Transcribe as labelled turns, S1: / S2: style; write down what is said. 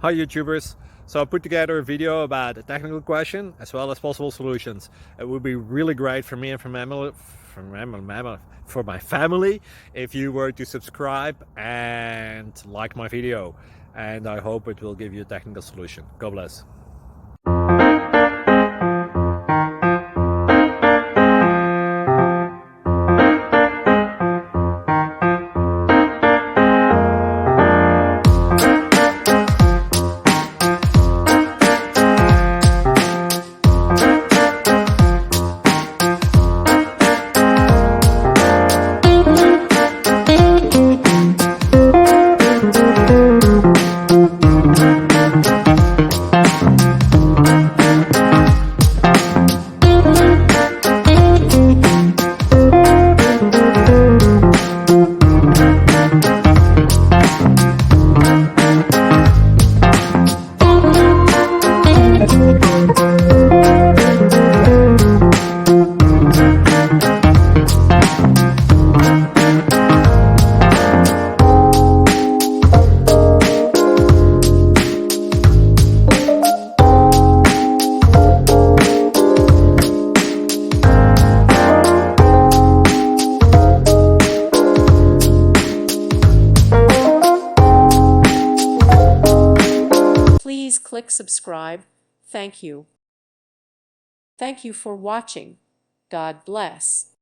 S1: Hi YouTubers. So I put together a video about a technical question as well as possible solutions. It would be really great for me and for my family if you were to subscribe and like my video, and I hope it will give you a technical solution. God bless.
S2: Please click subscribe. Thank you. Thank you for watching. God bless.